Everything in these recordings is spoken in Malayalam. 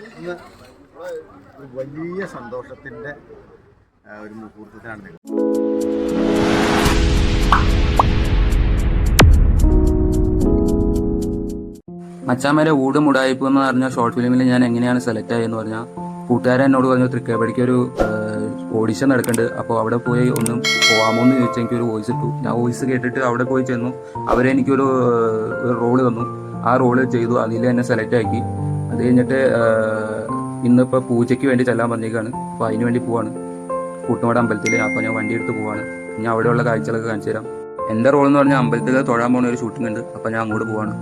ഇന്ന് ഒരു വലിയ സന്തോഷത്തിൻ്റെ ഒരു മുഹൂർത്തത്തിലാണ് നിങ്ങൾ. മച്ചാമരെ ഊട് മുടായിപ്പ് എന്ന് പറഞ്ഞ ഷോർട്ട് ഫിലിമിൽ ഞാൻ എങ്ങനെയാണ് സെലക്ട് ആയെന്ന് പറഞ്ഞാൽ, കൂട്ടുകാരൻ എന്നോട് പറഞ്ഞു തൃക്കേപ്പടിക്ക് ഒരു ഓഡിഷൻ നടക്കുന്നുണ്ട്, അപ്പോൾ അവിടെ പോയി ഒന്നും പോകാമോ എന്ന് ചോദിച്ചാൽ എനിക്കൊരു വോയിസ് ഇട്ടു. ഞാൻ വോയിസ് കേട്ടിട്ട് അവിടെ പോയി ചെന്നു. അവരെനിക്കൊരു റോള് തന്നു. ആ റോള് ചെയ്തു. അതിൽ എന്നെ സെലക്ട് ആക്കി. അത് കഴിഞ്ഞിട്ട് ഇന്നിപ്പോൾ പൂജയ്ക്ക് വേണ്ടി ചെല്ലാൻ പറഞ്ഞേക്കാണ്. അപ്പോൾ അതിന് വേണ്ടി പോവാണ് കൂട്ടുമട അമ്പലത്തിൽ. അപ്പോൾ ഞാൻ വണ്ടി എടുത്ത് പോവാണ്. ഞാൻ അവിടെയുള്ള കാഴ്ചകളൊക്കെ കാണിച്ചു തരാം. എൻ്റെ റോൾ എന്ന് പറഞ്ഞാൽ അമ്പലത്തിൽ തൊഴാൻ പോകുന്ന ഒരു ഷൂട്ടിംഗ് ഉണ്ട്. അപ്പോൾ ഞാൻ അങ്ങോട്ട് പോവാണ്.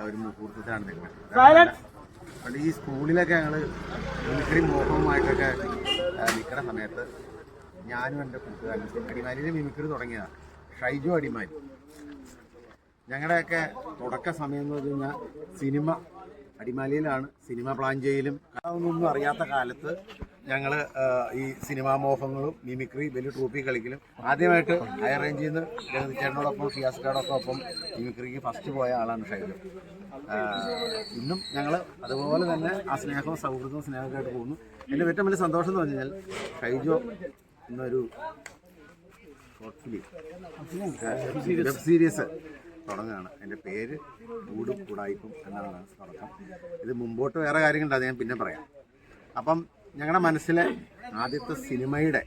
ഒരു മുഹൂർത്തത്തിലാണ് നിൽക്കുന്നത്. അതുകൊണ്ട് ഈ സ്കൂളിലൊക്കെ ഞങ്ങൾ മിമിക്രി മോഹവുമായിട്ടൊക്കെ നിൽക്കുന്ന സമയത്ത് ഞാനും എൻ്റെ കൂട്ടുകാരനും അടിമാലിയിൽ മിമിക്രി തുടങ്ങിയതാണ്. ഷൈജു അടിമാലി. ഞങ്ങളുടെയൊക്കെ തുടക്ക സമയം എന്ന് പറഞ്ഞു കഴിഞ്ഞാൽ സിനിമ അടിമാലിയിലാണ്. സിനിമ പ്ലാൻ ചെയ്യലും അതൊന്നും അറിയാത്ത കാലത്ത് ഞങ്ങൾ ഈ സിനിമാ മോഹങ്ങളും മിമിക്രി വലിയ ട്രൂപ്പി കളിക്കലും ആദ്യമായിട്ട് ഹയർ റേഞ്ചിൽ നിന്ന് ജഗതിച്ചേട്ടനോടൊപ്പം ഷിയാസ്കാരോടൊപ്പം മിമിക്രിക്ക് ഫസ്റ്റ് പോയ ആളാണ് ഷൈജു. ഇന്നും ഞങ്ങൾ അതുപോലെ തന്നെ ആ സ്നേഹവും സൗഹൃദവും സ്നേഹമായിട്ട് പോകുന്നു. എൻ്റെ ഏറ്റവും വലിയ സന്തോഷം എന്ന് പറഞ്ഞു കഴിഞ്ഞാൽ ഷൈജു എന്നൊരു ഷോർട്ട് ഫിലിം വെബ് സീരീസ് തുടങ്ങുകയാണ്. എൻ്റെ പേര് കൂടും കൂടായിക്കും എന്നാണ് തുടക്കം. ഇത് മുമ്പോട്ട് വേറെ കാര്യങ്ങളുണ്ട്, അത് ഞാൻ പിന്നെ പറയാം. അപ്പം ഞങ്ങളുടെ മനസ്സിലെ ആദ്യത്തെ സിനിമയുടെ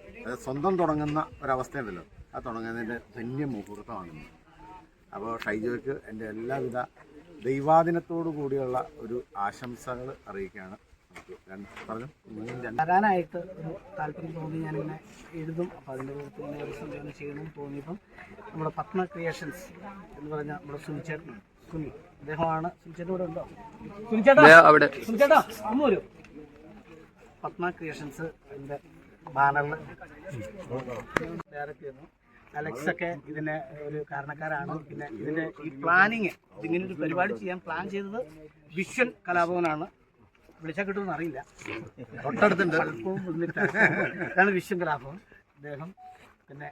സ്വന്തം തുടങ്ങുന്ന ഒരവസ്ഥയുണ്ടല്ലോ, ആ തുടങ്ങുന്നതിൻ്റെ ധന്യ മുഹൂർത്തമാണ്. അപ്പോൾ ഷൈജോയ്ക്ക് എൻ്റെ എല്ലാവിധ ദൈവാദിനത്തോടു കൂടിയുള്ള ഒരു ആശംസകൾ അറിയിക്കുകയാണ്. വരാനായിട്ട് ഒരു താല്പര്യം തോന്നി. ഞാനിങ്ങനെ എഴുതും. അപ്പോൾ അതിൻ്റെ കൂട്ടത്തിൽ ഇങ്ങനെ ഒരു സംവിധാനം ചെയ്യണമെന്ന് തോന്നിയപ്പം നമ്മുടെ പത്മ ക്രിയേഷൻസ് എന്ന് പറഞ്ഞ നമ്മുടെ സുനിച്ചേട്ടൻ കുഞ്ഞി, അദ്ദേഹമാണ്. സുനിച്ചേട്ടൻ ഇവിടെ ഉണ്ടോ? സുനിച്ചേട്ടാ അമ്മ വരും. പത്മ ക്രിയേഷൻസ് അതിൻ്റെ ബാനറിൽ ഡയറക്റ്റ് ചെയ്യുന്നു. അലക്സൊക്കെ ഇതിൻ്റെ ഒരു കാരണക്കാരാണ്. പിന്നെ ഇതിൻ്റെ ഈ പ്ലാനിങ്, ഇതിങ്ങനെ ഒരു പരിപാടി ചെയ്യാൻ പ്ലാൻ ചെയ്തത് വിഷ്വൽ കലാഭവനാണ്. വിളിച്ചാൽ കിട്ടുമെന്ന് അറിയില്ല, തൊട്ടടുത്തുണ്ട്. അതാണ് വിശ്വം കലാഭവൻ. അദ്ദേഹം പിന്നെ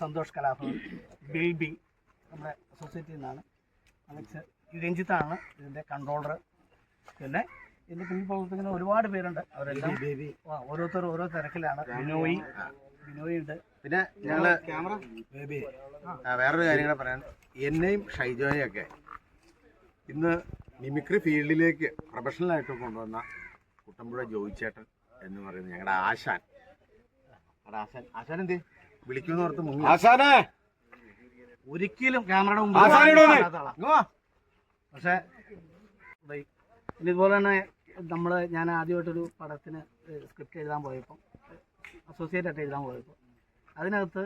സന്തോഷ് കലാഭവൻ, ബേബി നമ്മുടെ സൊസൈറ്റിയിൽ നിന്നാണ്. അലക്സ് രഞ്ജിത്താണ് ഇതിൻ്റെ കൺട്രോളർ. പിന്നെ ഇതിൻ്റെ പിന്നിൽ പ്രവർത്തിക്കുന്ന ഒരുപാട് പേരുണ്ട്. അവരെല്ലാം ഓരോരുത്തർ ഓരോ തിരക്കിലാണ്. ബിനോയ് ഉണ്ട്. പിന്നെ ഞങ്ങൾ ക്യാമറ ബേബി വേറൊരു കാര്യം കൂടെ പറയാൻ, എന്നെയും ഷൈജോയൊക്കെ ഇന്ന് മിമിക്രി ഫീൽഡിലേക്ക് പ്രൊഫഷണലായിട്ട് കൊണ്ടുവന്ന കുട്ടമ്പുഴ ജോയിച്ചേട്ടൻ എന്ന് പറയുന്നത് ഞങ്ങളുടെ ആശാൻ. ആശാൻ എന്ത് വിളിക്കുമെന്ന് ഓർത്ത് മുങ്ങി. ആശാനെ ഒരിക്കലും ക്യാമറയുടെ മുമ്പ്. പക്ഷേ ഇതുപോലെ തന്നെ ഞാൻ ആദ്യമായിട്ടൊരു പടത്തിന് സ്ക്രിപ്റ്റ് എഴുതാൻ പോയപ്പോൾ, അസോസിയേറ്റ് ആയിട്ട് എഴുതാൻ പോയപ്പോൾ, അതിനകത്ത്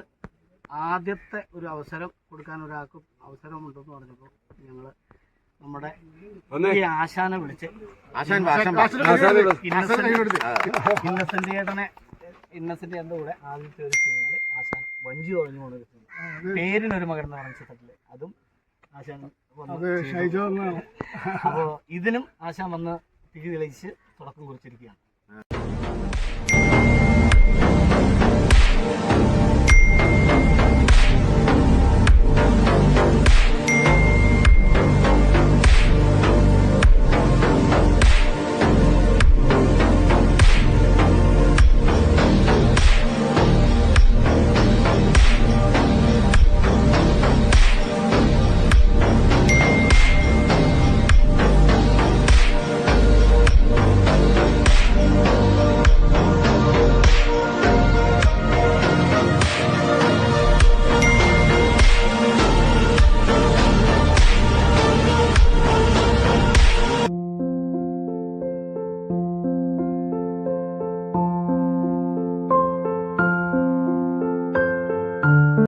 ആദ്യത്തെ ഒരു അവസരം കൊടുക്കാൻ ഒരാൾക്ക് അവസരമുണ്ടെന്ന് പറഞ്ഞപ്പോൾ ഞങ്ങൾ നമ്മുടെ ഈ ആശാനെ വിളിച്ച് ഇന്നസെന്റ് ചേട്ടൻ്റെ കൂടെ ആദ്യത്തെ ഒരു സീനില് ആശാൻ വഞ്ചി പറഞ്ഞു കൊണ്ടിരിക്കുന്നു. പേരിനൊരു മകൻ എന്ന് പറഞ്ഞ ചിത്രത്തില് അതും ആശാൻ വന്നു. അപ്പോൾ ഇതിനും ആശാൻ വന്ന് തിരി തെളിയിച്ച് തുടക്കം കുറിച്ചിരിക്കുകയാണ്.